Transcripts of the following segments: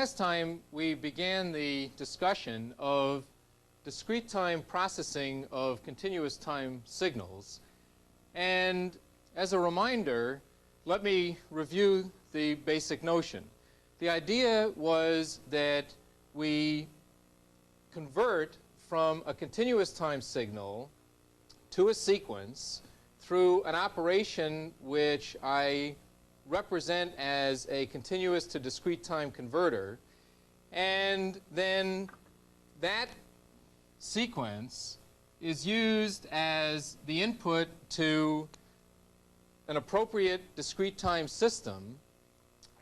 Last time we began the discussion of discrete time processing of continuous time signals, and as a reminder, let me review the basic notion. The idea was that we convert from a continuous time signal to a sequence through an operation which I represent as a continuous to discrete time converter, and then that sequence is used as the input to an appropriate discrete time system,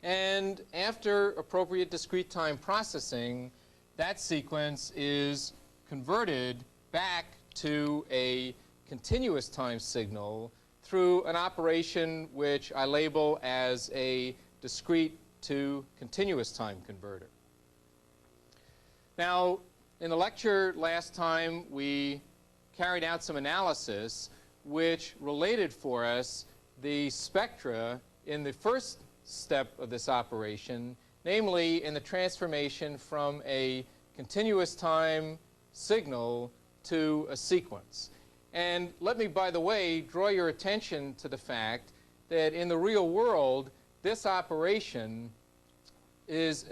and after appropriate discrete time processing, that sequence is converted back to a continuous time signal through an operation which I label as a discrete to continuous time converter. Now, in the lecture last time, we carried out some analysis which related for us the spectra in the first step of this operation, namely in the transformation from a continuous time signal to a sequence. And let me, by the way, draw your attention to the fact that in the real world, this operation is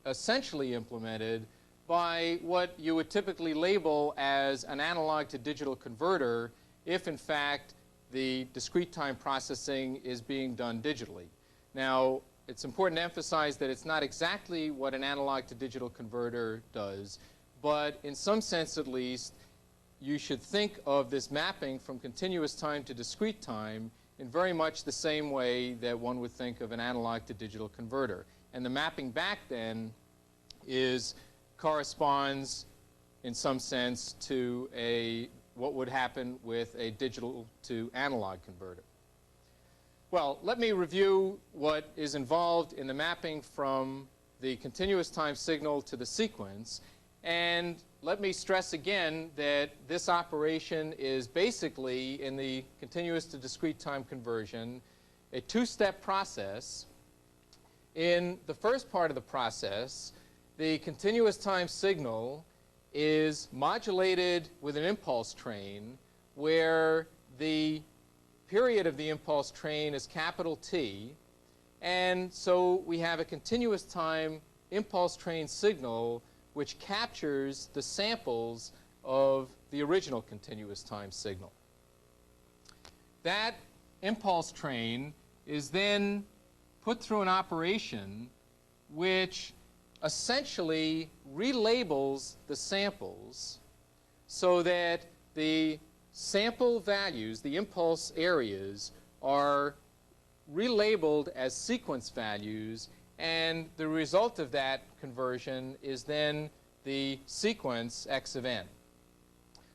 essentially implemented by what you would typically label as an analog to digital converter if, in fact, the discrete time processing is being done digitally. Now, it's important to emphasize that it's not exactly what an analog to digital converter does, but in some sense at least, you should think of this mapping from continuous time to discrete time in very much the same way that one would think of an analog to digital converter. And the mapping back then corresponds in some sense to what would happen with a digital to analog converter. Well, let me review what is involved in the mapping from the continuous time signal to the sequence. And let me stress again that this operation is basically, in the continuous to discrete time conversion, a two-step process. In the first part of the process, the continuous time signal is modulated with an impulse train where the period of the impulse train is capital T, and so we have a continuous time impulse train signal which captures the samples of the original continuous time signal. That impulse train is then put through an operation which essentially relabels the samples so that the sample values, the impulse areas, are relabeled as sequence values, and the result of that conversion is then the sequence x of n.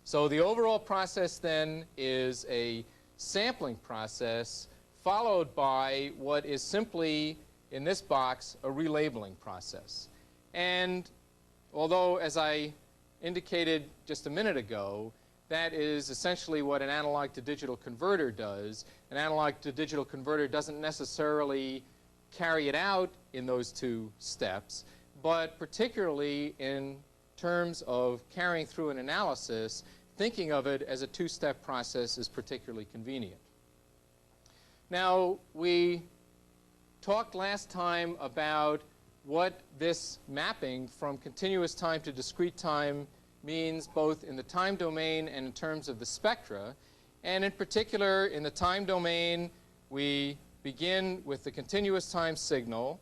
So the overall process then is a sampling process followed by what is simply, in this box, a relabeling process. And although, as I indicated just a minute ago, that is essentially what an analog to digital converter does, an analog to digital converter doesn't necessarily carry it out in those two steps, but particularly in terms of carrying through an analysis, thinking of it as a two-step process is particularly convenient. Now, we talked last time about what this mapping from continuous time to discrete time means both in the time domain and in terms of the spectra. And in particular, in the time domain, we begin with the continuous time signal,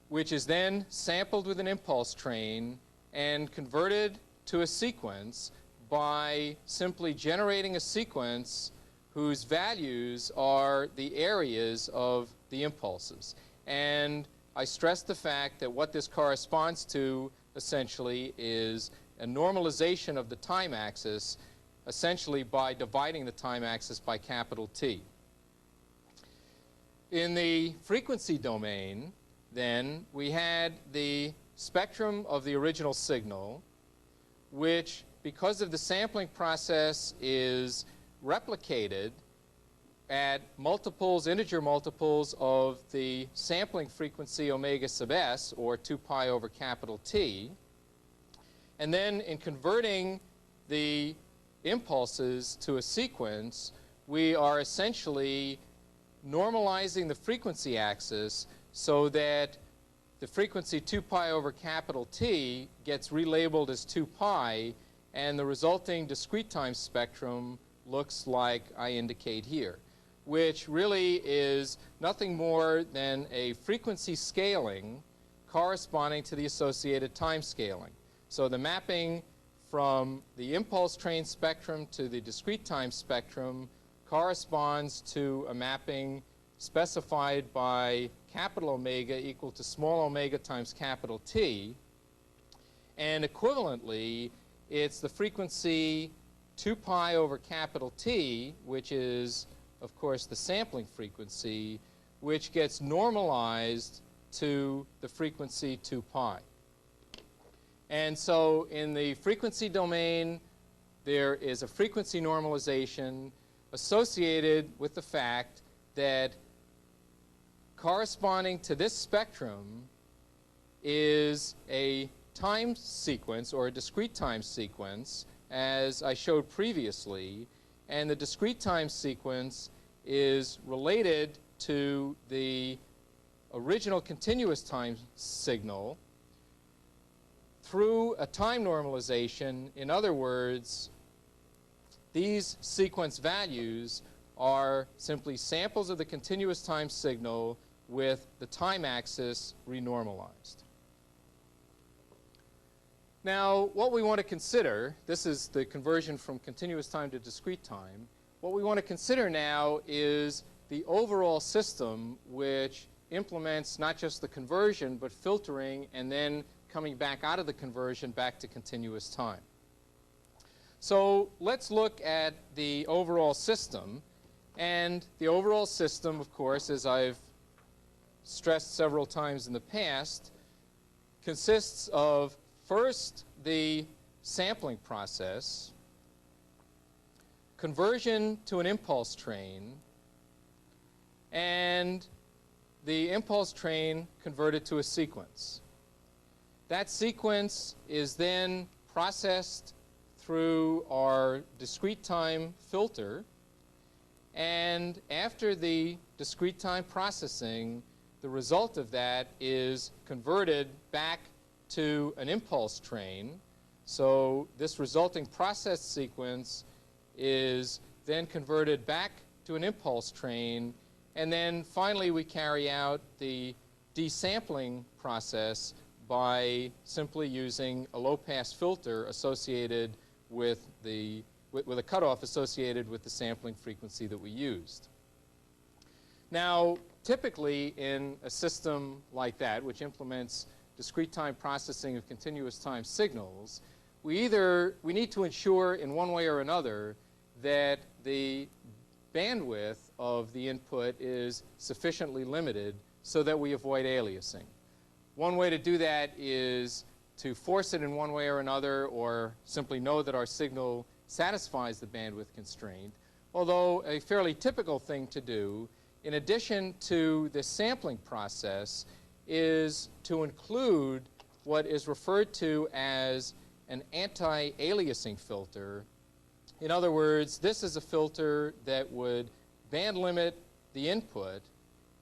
which is then sampled with an impulse train and converted to a sequence by simply generating a sequence whose values are the areas of the impulses. And I stress the fact that what this corresponds to essentially is a normalization of the time axis, essentially by dividing the time axis by capital T. In the frequency domain, then, we had the spectrum of the original signal, which, because of the sampling process, is replicated at multiples, integer multiples of the sampling frequency omega sub s, or 2 pi over capital T. And then in converting the impulses to a sequence, we are essentially normalizing the frequency axis so that the frequency 2 pi over capital T gets relabeled as 2 pi, and the resulting discrete time spectrum looks like I indicate here, which really is nothing more than a frequency scaling corresponding to the associated time scaling. So the mapping from the impulse train spectrum to the discrete time spectrum corresponds to a mapping specified by capital omega equal to small omega times capital T. And equivalently, it's the frequency 2 pi over capital T, which is, of course, the sampling frequency, which gets normalized to the frequency 2 pi. And so in the frequency domain, there is a frequency normalization associated with the fact that corresponding to this spectrum is a time sequence, or a discrete time sequence, as I showed previously, and the discrete time sequence is related to the original continuous time signal through a time normalization. In other words, these sequence values are simply samples of the continuous time signal with the time axis renormalized. Now, what we want to consider, this is the conversion from continuous time to discrete time. What we want to consider now is the overall system, which implements not just the conversion, but filtering and then coming back out of the conversion back to continuous time. So let's look at the overall system. And the overall system, of course, as I've stressed several times in the past, consists of first the sampling process, conversion to an impulse train, and the impulse train converted to a sequence. That sequence is then processed through our discrete time filter, and after the discrete time processing, the result of that is converted back to an impulse train. So this resulting process sequence is then converted back to an impulse train, and then finally we carry out the desampling process by simply using a low-pass filter associated with a cutoff associated with the sampling frequency that we used. Now, typically in a system like that, which implements discrete time processing of continuous time signals, we need to ensure in one way or another that the bandwidth of the input is sufficiently limited so that we avoid aliasing. One way to do that is to force it in one way or another, or simply know that our signal satisfies the bandwidth constraint. Although a fairly typical thing to do, in addition to the sampling process, is to include what is referred to as an anti-aliasing filter. In other words, this is a filter that would band limit the input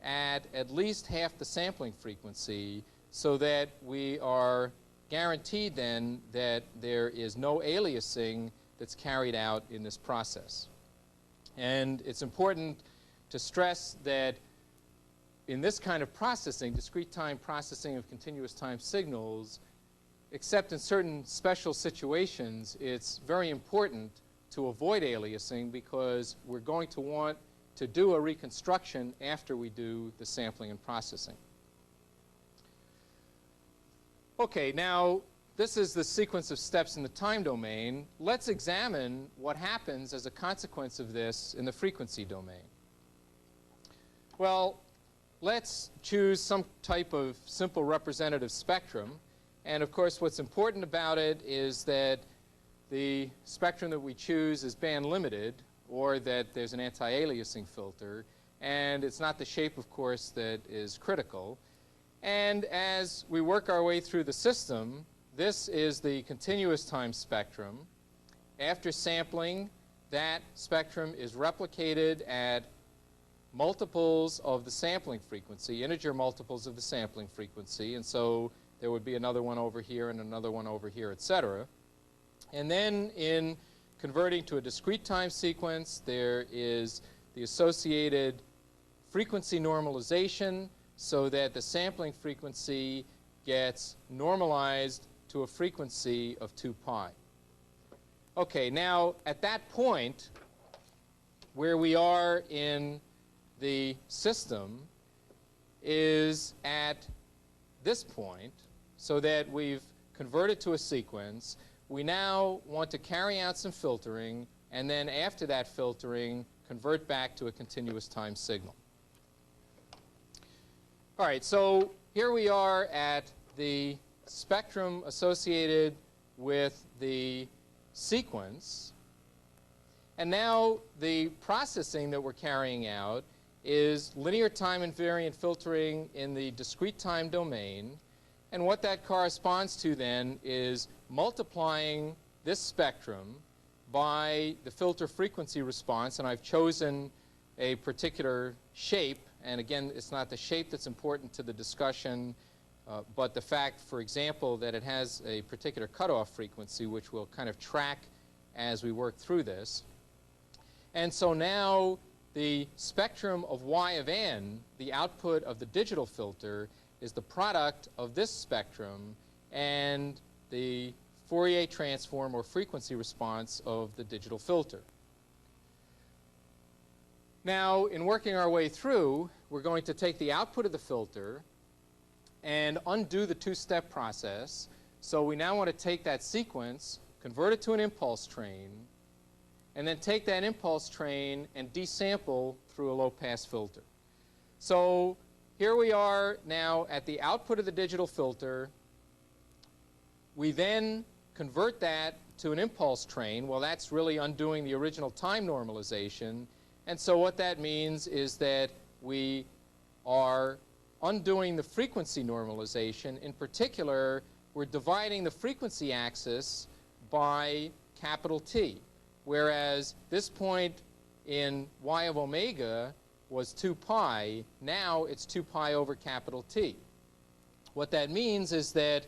at least half the sampling frequency, so that we are guaranteed then that there is no aliasing that's carried out in this process. And it's important to stress that in this kind of processing, discrete time processing of continuous time signals, except in certain special situations, it's very important to avoid aliasing, because we're going to want to do a reconstruction after we do the sampling and processing. Okay, now this is the sequence of steps in the time domain. Let's examine what happens as a consequence of this in the frequency domain. Well, let's choose some type of simple representative spectrum. And of course, what's important about it is that the spectrum that we choose is band limited, or that there's an anti-aliasing filter. And it's not the shape, of course, that is critical. And as we work our way through the system, this is the continuous time spectrum. After sampling, that spectrum is replicated at multiples of the sampling frequency, integer multiples of the sampling frequency. And so there would be another one over here and another one over here, etc. And then in converting to a discrete time sequence, there is the associated frequency normalization so that the sampling frequency gets normalized to a frequency of 2 pi. Okay, now at that point where we are in the system is at this point, so that we've converted to a sequence. We now want to carry out some filtering, and then after that filtering, convert back to a continuous time signal. All right, so here we are at the spectrum associated with the sequence. And now the processing that we're carrying out is linear time invariant filtering in the discrete time domain. And what that corresponds to then is multiplying this spectrum by the filter frequency response. And I've chosen a particular shape. And again, it's not the shape that's important to the discussion, but the fact, for example, that it has a particular cutoff frequency, which we'll kind of track as we work through this. And so now the spectrum of y of n, the output of the digital filter, is the product of this spectrum and the Fourier transform or frequency response of the digital filter. Now, in working our way through, we're going to take the output of the filter and undo the two-step process. So we now want to take that sequence, convert it to an impulse train, and then take that impulse train and desample through a low-pass filter. So here we are now at the output of the digital filter. We then convert that to an impulse train. Well, that's really undoing the original time normalization. And so what that means is that we are undoing the frequency normalization. In particular, we're dividing the frequency axis by capital T, whereas this point in y of omega was 2 pi. Now it's 2 pi over capital T. What that means is that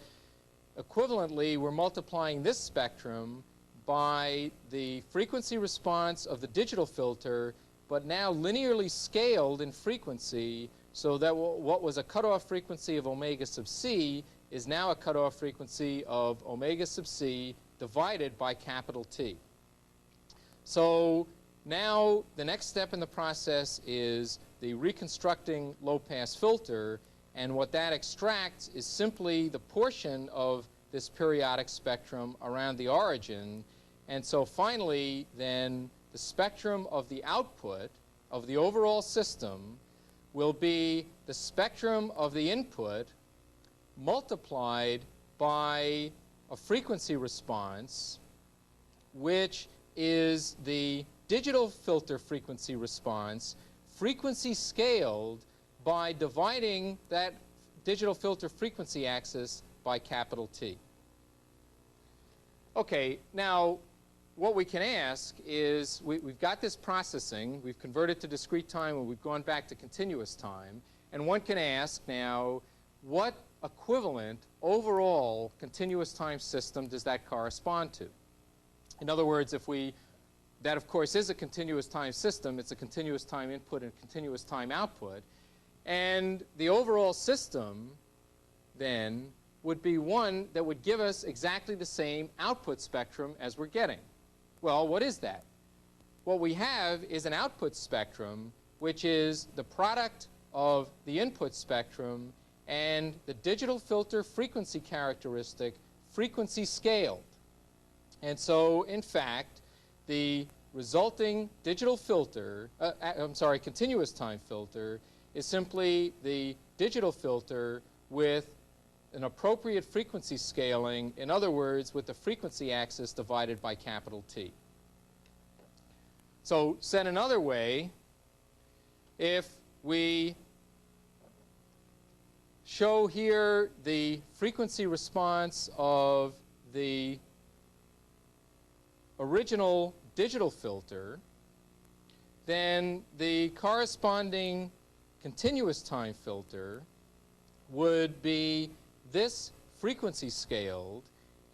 equivalently, we're multiplying this spectrum by the frequency response of the digital filter, but now linearly scaled in frequency, so that what was a cutoff frequency of omega sub c is now a cutoff frequency of omega sub c divided by capital T. So now the next step in the process is the reconstructing low-pass filter, and what that extracts is simply the portion of this periodic spectrum around the origin. And so finally, then, the spectrum of the output of the overall system will be the spectrum of the input multiplied by a frequency response, which is the digital filter frequency response, frequency scaled by dividing that digital filter frequency axis by capital T. Okay, now what we can ask is, we've got this processing, we've converted to discrete time, and we've gone back to continuous time, and one can ask now, what equivalent overall continuous time system does that correspond to? In other words, if that of course is a continuous time system, it's a continuous time input and continuous time output, and the overall system then would be one that would give us exactly the same output spectrum as we're getting. Well, what is that? What we have is an output spectrum, which is the product of the input spectrum and the digital filter frequency characteristic frequency scaled. And so, in fact, the resulting digital filter, continuous time filter, is simply the digital filter with an appropriate frequency scaling, in other words, with the frequency axis divided by capital T. So said another way, if we show here the frequency response of the original digital filter, then the corresponding continuous time filter would be this frequency scaled,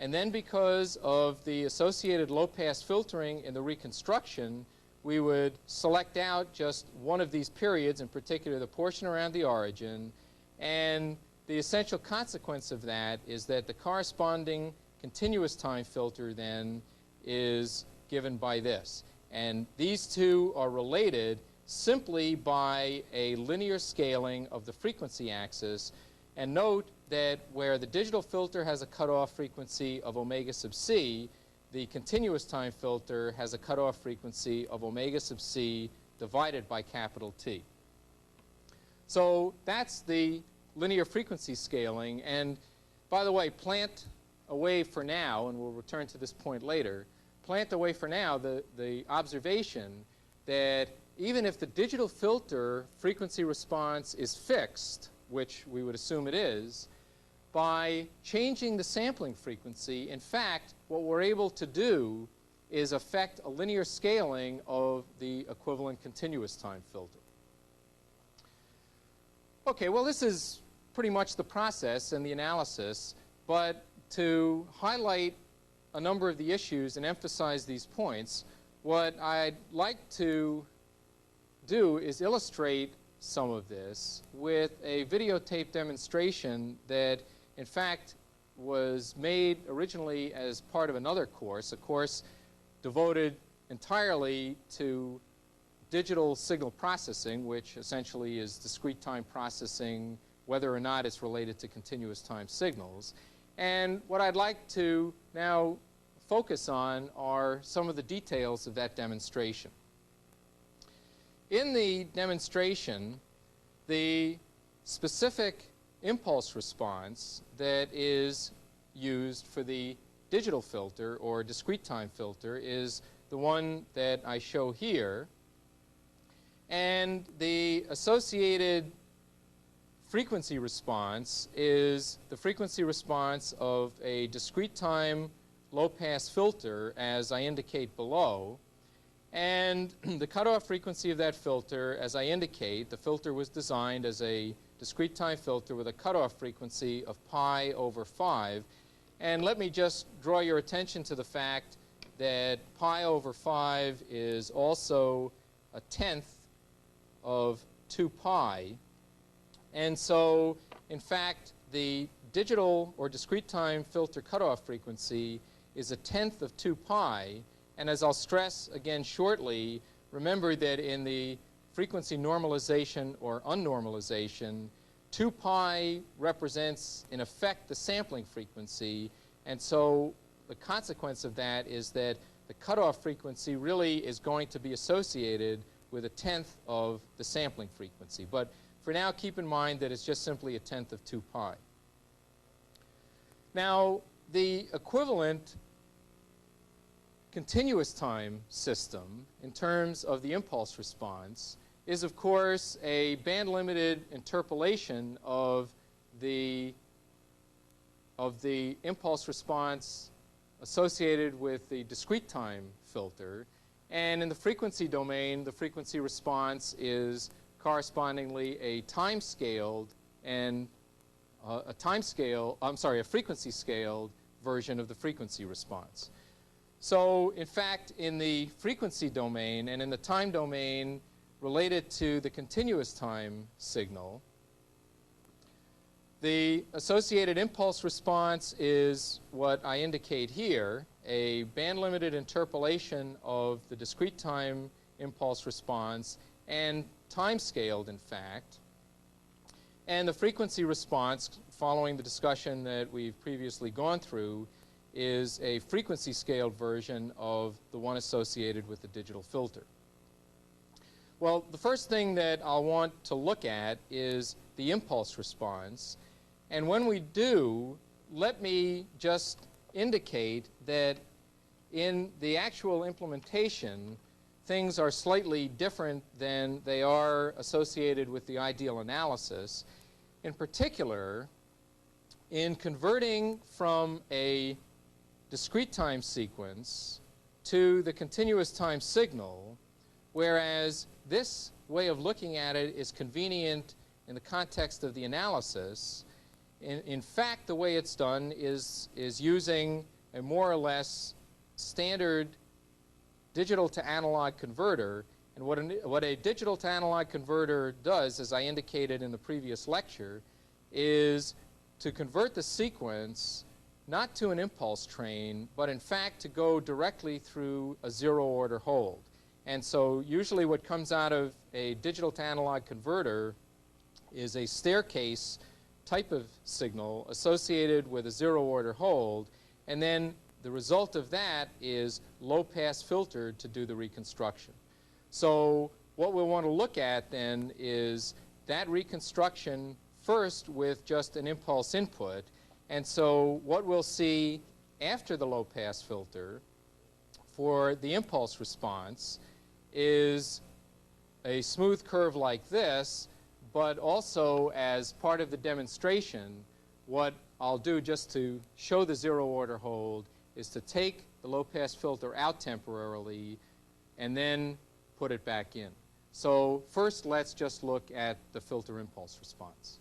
and then because of the associated low-pass filtering in the reconstruction, we would select out just one of these periods, in particular the portion around the origin, and the essential consequence of that is that the corresponding continuous time filter then is given by this. And these two are related simply by a linear scaling of the frequency axis. And note that where the digital filter has a cutoff frequency of omega sub c, the continuous time filter has a cutoff frequency of omega sub c divided by capital T. So that's the linear frequency scaling. And by the way, plant away for now, and we'll return to this point later, plant away for now the observation that even if the digital filter frequency response is fixed, which we would assume it is, by changing the sampling frequency, in fact, what we're able to do is affect a linear scaling of the equivalent continuous time filter. Okay, well, this is pretty much the process and the analysis, but to highlight a number of the issues and emphasize these points, what I'd like to do is illustrate some of this with a videotape demonstration that, in fact, was made originally as part of another course, a course devoted entirely to digital signal processing, which essentially is discrete time processing, whether or not it's related to continuous time signals. And what I'd like to now focus on are some of the details of that demonstration. In the demonstration, the specific impulse response that is used for the digital filter or discrete time filter is the one that I show here. And the associated frequency response is the frequency response of a discrete time low-pass filter, as I indicate below. And the cutoff frequency of that filter, as I indicate, the filter was designed as a discrete time filter with a cutoff frequency of pi over 5. And let me just draw your attention to the fact that pi over 5 is also a tenth of 2 pi. And so, in fact, the digital or discrete time filter cutoff frequency is a tenth of 2 pi. And as I'll stress again shortly, remember that in the frequency normalization or unnormalization, 2 pi represents, in effect, the sampling frequency. And so the consequence of that is that the cutoff frequency really is going to be associated with a tenth of the sampling frequency. But for now, keep in mind that it's just simply a tenth of 2 pi. Now, the equivalent continuous time system in terms of the impulse response is, of course, a band-limited interpolation of the impulse response associated with the discrete time filter. And in the frequency domain, the frequency response is correspondingly a time-scaled and a frequency-scaled version of the frequency response. So, in fact, in the frequency domain and in the time domain related to the continuous time signal, the associated impulse response is what I indicate here, a band-limited interpolation of the discrete time impulse response and time-scaled, in fact. And the frequency response, following the discussion that we've previously gone through, is a frequency-scaled version of the one associated with the digital filter. Well, the first thing that I'll want to look at is the impulse response. And when we do, let me just indicate that in the actual implementation, things are slightly different than they are associated with the ideal analysis. In particular, in converting from a discrete time sequence to the continuous time signal, whereas this way of looking at it is convenient in the context of the analysis, in fact, the way it's done is using a more or less standard digital to analog converter. And what a digital to analog converter does, as I indicated in the previous lecture, is to convert the sequence not to an impulse train, but in fact to go directly through a zero-order hold. And so usually what comes out of a digital to analog converter is a staircase type of signal associated with a zero-order hold, and then the result of that is low-pass filtered to do the reconstruction. So what we'll want to look at then is that reconstruction first with just an impulse input. And so what we'll see after the low-pass filter for the impulse response is a smooth curve like this, but also as part of the demonstration, what I'll do just to show the zero-order hold is to take the low-pass filter out temporarily and then put it back in. So first, let's just look at the filter impulse response.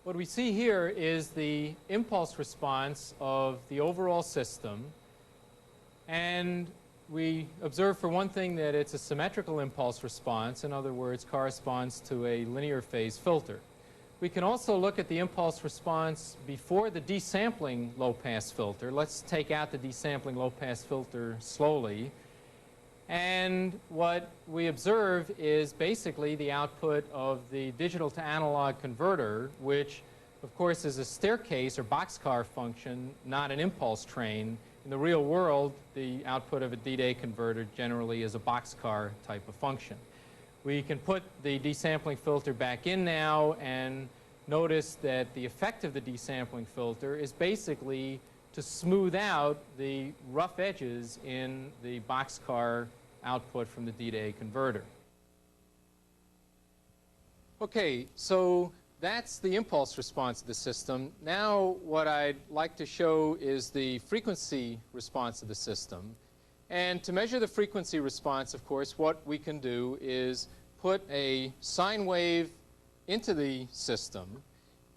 What we see here is the impulse response of the overall system. And we observe, for one thing, that it's a symmetrical impulse response. In other words, corresponds to a linear phase filter. We can also look at the impulse response before the desampling low-pass filter. Let's take out the desampling low-pass filter slowly. And what we observe is basically the output of the digital to analog converter, which, of course, is a staircase or boxcar function, not an impulse train. In the real world, the output of a D-Day converter generally is a boxcar type of function. We can put the desampling filter back in now and notice that the effect of the desampling filter is basically to smooth out the rough edges in the boxcar output from the D-Day converter. Okay, so that's the impulse response of the system. Now what I'd like to show is the frequency response of the system. And to measure the frequency response, of course, what we can do is put a sine wave into the system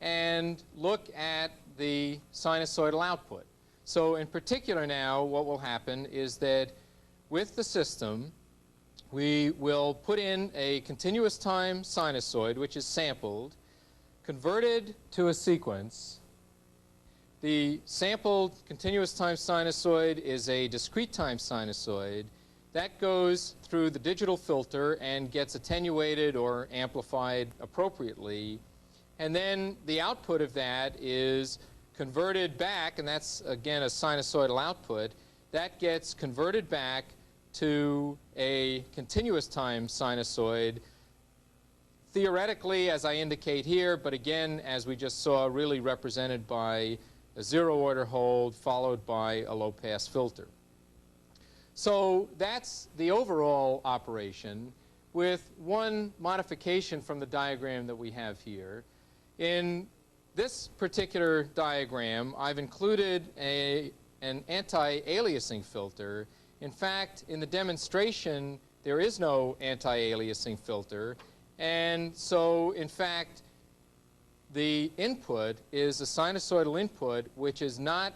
and look at the sinusoidal output. So in particular now, what will happen is that with the system, we will put in a continuous time sinusoid, which is sampled, converted to a sequence. The sampled continuous time sinusoid is a discrete time sinusoid. That goes through the digital filter and gets attenuated or amplified appropriately. And then the output of that is converted back, and that's, again, a sinusoidal output. That gets converted back to a continuous time sinusoid, theoretically, as I indicate here, but again, as we just saw, really represented by a zero-order hold followed by a low-pass filter. So that's the overall operation, with one modification from the diagram that we have here. In this particular diagram, I've included an anti-aliasing filter. In fact, in the demonstration, there is no anti-aliasing filter. And so, in fact, the input is a sinusoidal input which is not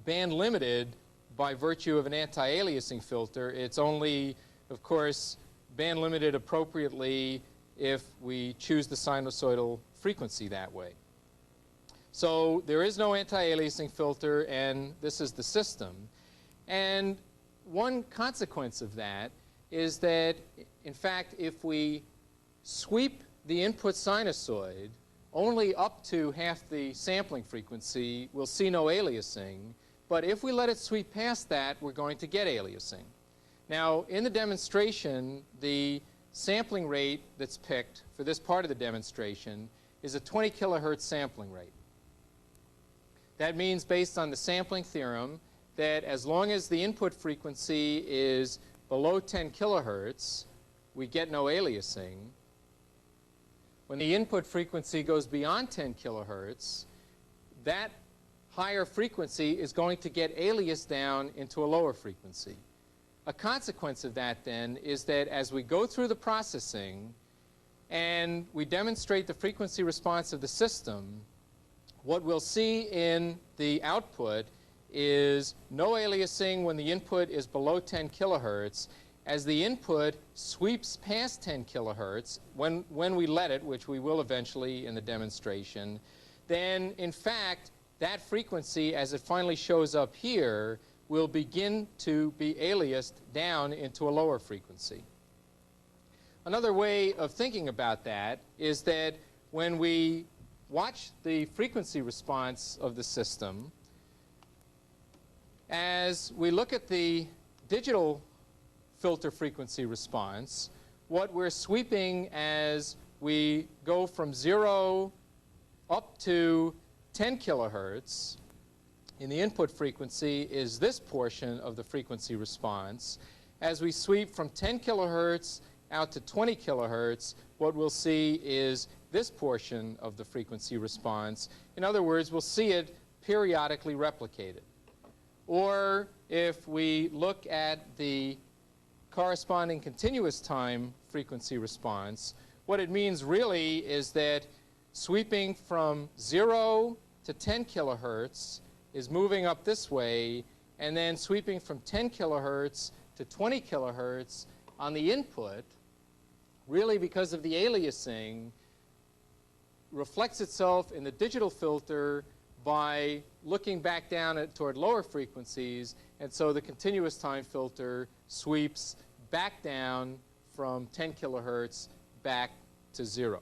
band limited by virtue of an anti-aliasing filter. It's only, of course, band limited appropriately if we choose the sinusoidal frequency that way. So there is no anti-aliasing filter, and this is the system. And one consequence of that is that, in fact, if we sweep the input sinusoid only up to half the sampling frequency, we'll see no aliasing. But if we let it sweep past that, we're going to get aliasing. Now, in the demonstration, the sampling rate that's picked for this part of the demonstration is a 20 kilohertz sampling rate. That means, based on the sampling theorem, that as long as the input frequency is below 10 kilohertz, we get no aliasing. When the input frequency goes beyond 10 kilohertz, that higher frequency is going to get aliased down into a lower frequency. A consequence of that, then, is that as we go through the processing and we demonstrate the frequency response of the system, what we'll see in the output is no aliasing when the input is below 10 kilohertz. As the input sweeps past 10 kilohertz, when we let it, which we will eventually in the demonstration, then in fact that frequency, as it finally shows up here, will begin to be aliased down into a lower frequency. Another way of thinking about that is that when we watch the frequency response of the system, as we look at the digital filter frequency response, what we're sweeping as we go from 0 up to 10 kilohertz in the input frequency is this portion of the frequency response. As we sweep from 10 kilohertz out to 20 kilohertz, what we'll see is this portion of the frequency response. In other words, we'll see it periodically replicated. Or if we look at the corresponding continuous time frequency response, what it means really is that sweeping from 0 to 10 kilohertz is moving up this way, and then sweeping from 10 kilohertz to 20 kilohertz on the input, really because of the aliasing, reflects itself in the digital filter by looking back down toward lower frequencies, and so the continuous time filter sweeps back down from 10 kilohertz back to 0.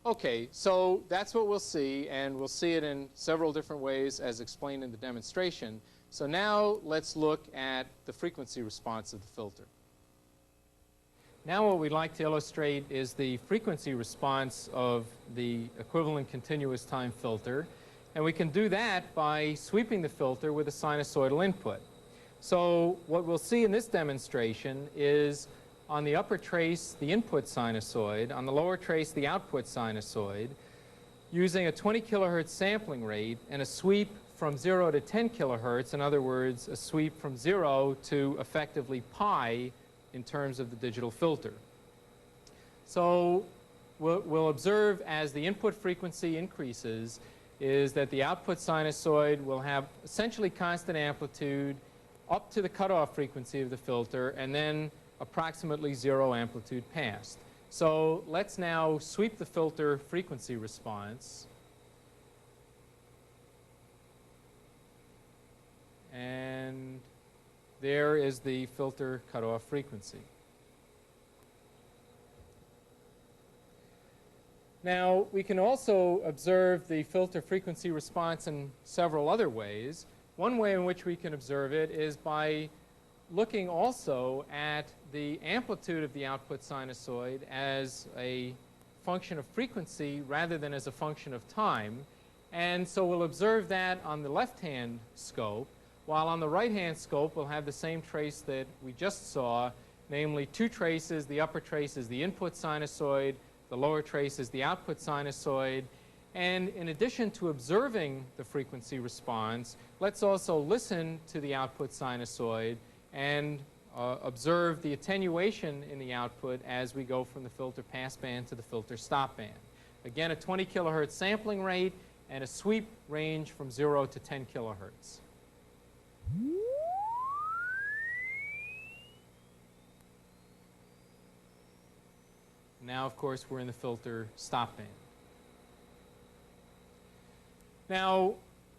Okay, so that's what we'll see, and we'll see it in several different ways as explained in the demonstration. So now let's look at the frequency response of the filter. Now what we'd like to illustrate is the frequency response of the equivalent continuous time filter, and we can do that by sweeping the filter with a sinusoidal input. So what we'll see in this demonstration is on the upper trace the input sinusoid, on the lower trace the output sinusoid, using a 20 kilohertz sampling rate and a sweep from 0 to 10 kilohertz, in other words, a sweep from 0 to effectively pi in terms of the digital filter. So we'll observe as the input frequency increases is that the output sinusoid will have essentially constant amplitude up to the cutoff frequency of the filter, and then approximately 0 amplitude past. So let's now sweep the filter frequency response. And there is the filter cutoff frequency. Now, we can also observe the filter frequency response in several other ways. One way in which we can observe it is by looking also at the amplitude of the output sinusoid as a function of frequency rather than as a function of time. And so we'll observe that on the left-hand scope, while on the right-hand scope we'll have the same trace that we just saw, namely two traces. The upper trace is the input sinusoid, the lower trace is the output sinusoid. And in addition to observing the frequency response, let's also listen to the output sinusoid and observe the attenuation in the output as we go from the filter passband to the filter stopband. Again, a 20 kilohertz sampling rate and a sweep range from 0 to 10 kilohertz. Now, of course, we're in the filter stopband. Now,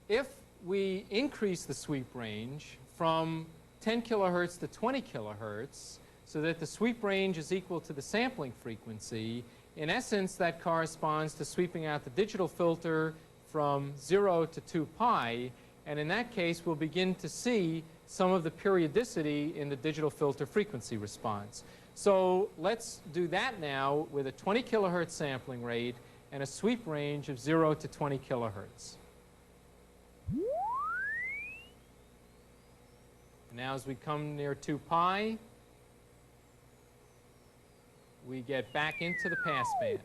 if we increase the sweep range from 10 kilohertz to 20 kilohertz, so that the sweep range is equal to the sampling frequency, in essence, that corresponds to sweeping out the digital filter from 0 to 2 pi, and in that case, we'll begin to see some of the periodicity in the digital filter frequency response. So let's do that now with a 20 kilohertz sampling rate and a sweep range of 0 to 20 kilohertz. And now as we come near 2 pi, we get back into the passband.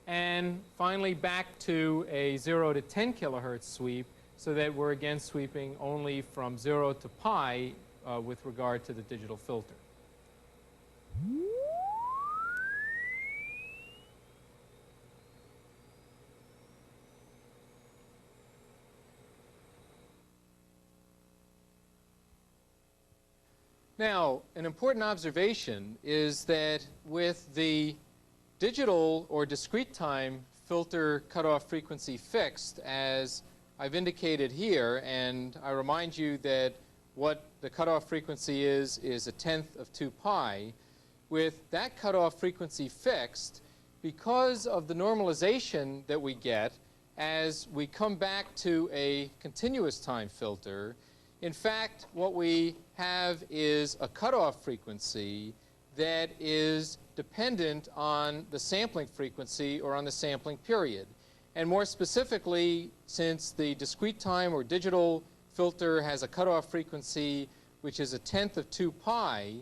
And finally back to a 0 to 10 kilohertz sweep, so that we're again sweeping only from 0 to pi with regard to the digital filter. Now, an important observation is that with the digital or discrete time filter cutoff frequency fixed, as I've indicated here, and I remind you that what the cutoff frequency is 1/10 of 2 pi. With that cutoff frequency fixed, because of the normalization that we get as we come back to a continuous time filter, in fact, what we have is a cutoff frequency that is dependent on the sampling frequency or on the sampling period. And more specifically, since the discrete time or digital filter has a cutoff frequency which is 1/10 of 2 pi,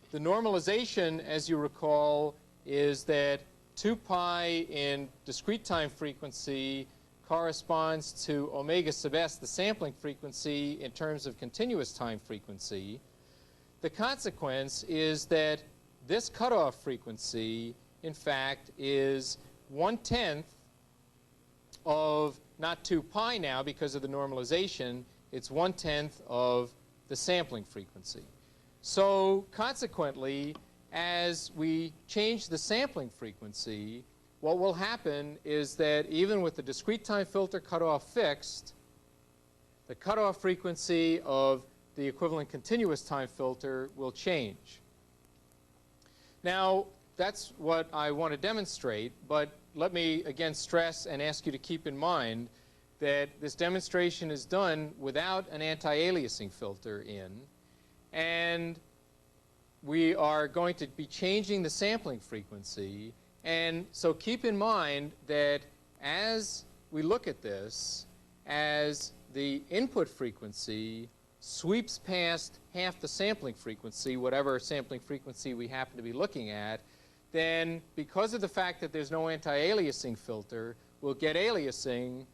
the normalization, as you recall, is that 2 pi in discrete time frequency corresponds to omega sub s, the sampling frequency, in terms of continuous time frequency. The consequence is that this cutoff frequency, in fact, is 1/10 of not 2 pi now because of the normalization. It's 1/10 of the sampling frequency. So consequently, as we change the sampling frequency, what will happen is that even with the discrete time filter cutoff fixed, the cutoff frequency of the equivalent continuous time filter will change. Now, that's what I want to demonstrate, but let me again stress and ask you to keep in mind that this demonstration is done without an anti-aliasing filter in, and we are going to be changing the sampling frequency. And so keep in mind that as we look at this, as the input frequency sweeps past half the sampling frequency, whatever sampling frequency we happen to be looking at, then because of the fact that there's no anti-aliasing filter, we'll get aliasing.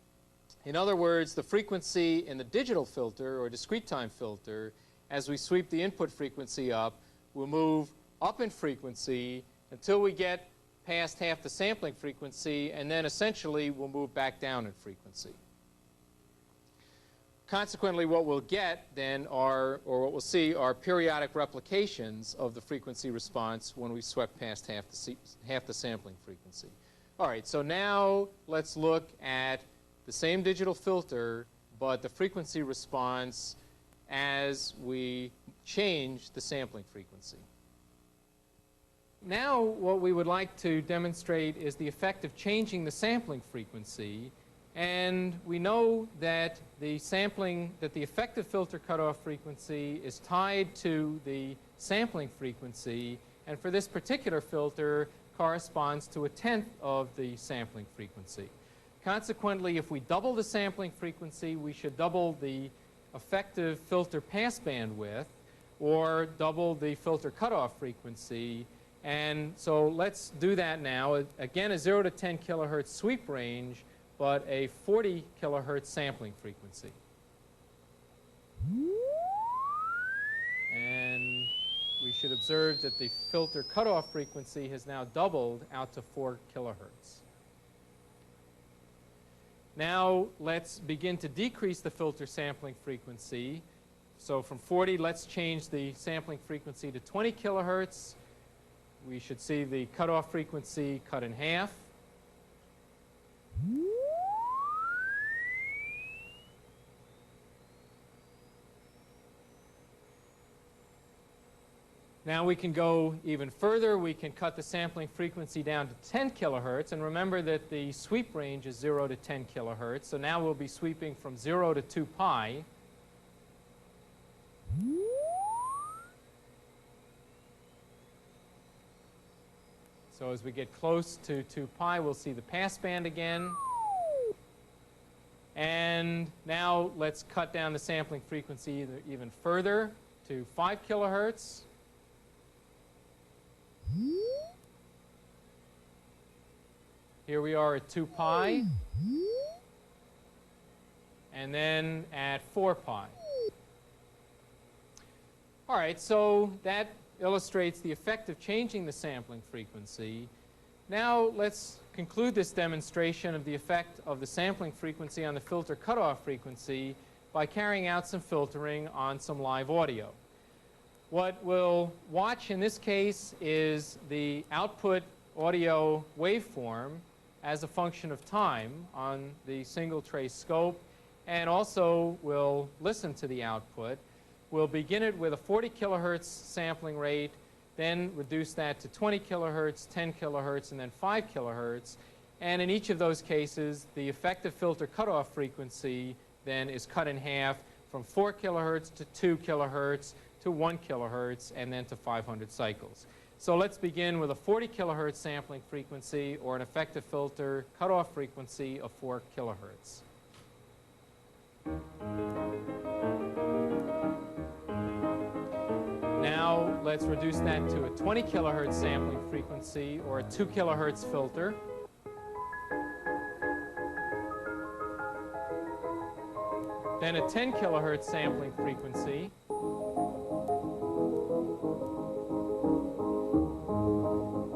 In other words, the frequency in the digital filter or discrete time filter, as we sweep the input frequency up, will move up in frequency until we get past half the sampling frequency, and then essentially we'll move back down in frequency. Consequently, what we'll get then are, or what we'll see, are periodic replications of the frequency response when we swept past half the sampling frequency. All right, so now let's look at the same digital filter, but the frequency response as we change the sampling frequency. Now what we would like to demonstrate is the effect of changing the sampling frequency. And we know that the effective filter cutoff frequency is tied to the sampling frequency, and for this particular filter corresponds to 1/10 of the sampling frequency. Consequently, if we double the sampling frequency, we should double the effective filter passband width or double the filter cutoff frequency. And so let's do that now. Again, a 0 to 10 kilohertz sweep range, but a 40 kilohertz sampling frequency. And we should observe that the filter cutoff frequency has now doubled out to 4 kilohertz. Now let's begin to decrease the filter sampling frequency. So from 40, let's change the sampling frequency to 20 kilohertz. We should see the cutoff frequency cut in half. Now we can go even further. We can cut the sampling frequency down to 10 kilohertz. And remember that the sweep range is 0 to 10 kilohertz. So now we'll be sweeping from 0 to 2 pi. So as we get close to 2 pi, we'll see the passband again. And now let's cut down the sampling frequency even further to 5 kilohertz. Here we are at 2 pi. And then at 4 pi. All right, so that illustrates the effect of changing the sampling frequency. Now let's conclude this demonstration of the effect of the sampling frequency on the filter cutoff frequency by carrying out some filtering on some live audio. What we'll watch in this case is the output audio waveform as a function of time on the single trace scope, and also we'll listen to the output. We'll begin it with a 40 kilohertz sampling rate, then reduce that to 20 kilohertz, 10 kilohertz, and then 5 kilohertz. And in each of those cases, the effective filter cutoff frequency then is cut in half from 4 kilohertz to 2 kilohertz to 1 kilohertz, and then to 500 cycles. So let's begin with a 40 kilohertz sampling frequency, or an effective filter cutoff frequency of 4 kilohertz. Now let's reduce that to a 20 kilohertz sampling frequency, or a 2 kilohertz filter. Then a 10 kilohertz sampling frequency.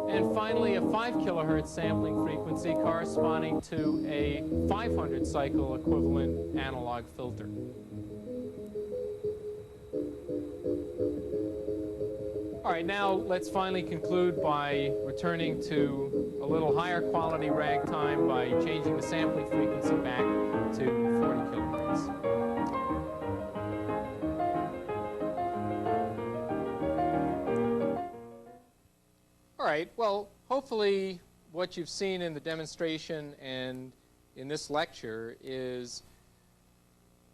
And finally a 5 kilohertz sampling frequency corresponding to a 500 cycle equivalent analog filter. All right, now let's finally conclude by returning to a little higher quality ragtime by changing the sampling frequency back to 40 kilohertz. All right, well, hopefully what you've seen in the demonstration and in this lecture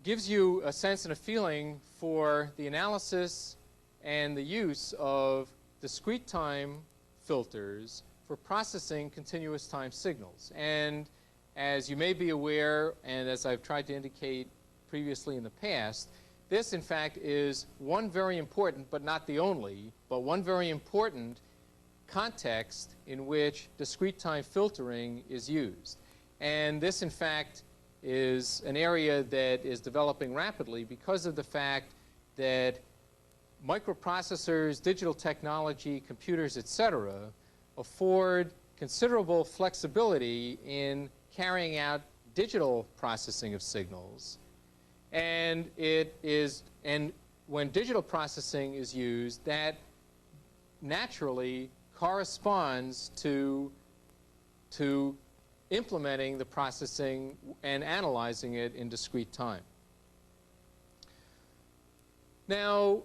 gives you a sense and a feeling for the analysis and the use of discrete time filters for processing continuous time signals. And as you may be aware, and as I've tried to indicate previously in the past, this in fact is one very important, but not the only, but one very important context in which discrete time filtering is used. And this in fact is an area that is developing rapidly because of the fact that microprocessors, digital technology, computers, etc., afford considerable flexibility in carrying out digital processing of signals. And when digital processing is used, that naturally corresponds to implementing the processing and analyzing it in discrete time. Now,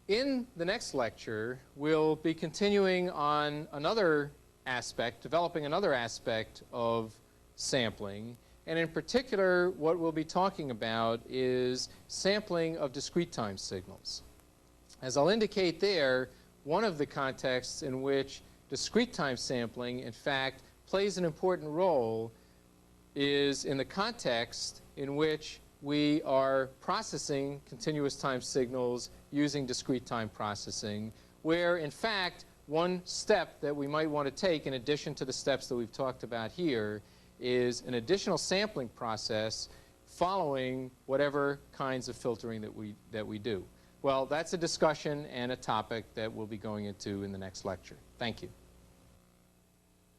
in the next lecture, we'll be continuing on another aspect, developing another aspect of sampling. And in particular, what we'll be talking about is sampling of discrete time signals. As I'll indicate there, one of the contexts in which discrete time sampling, in fact, plays an important role is in the context in which we are processing continuous time signals using discrete time processing, where, in fact, one step that we might want to take in addition to the steps that we've talked about here is an additional sampling process following whatever kinds of filtering that we do. Well, that's a discussion and a topic that we'll be going into in the next lecture. Thank you.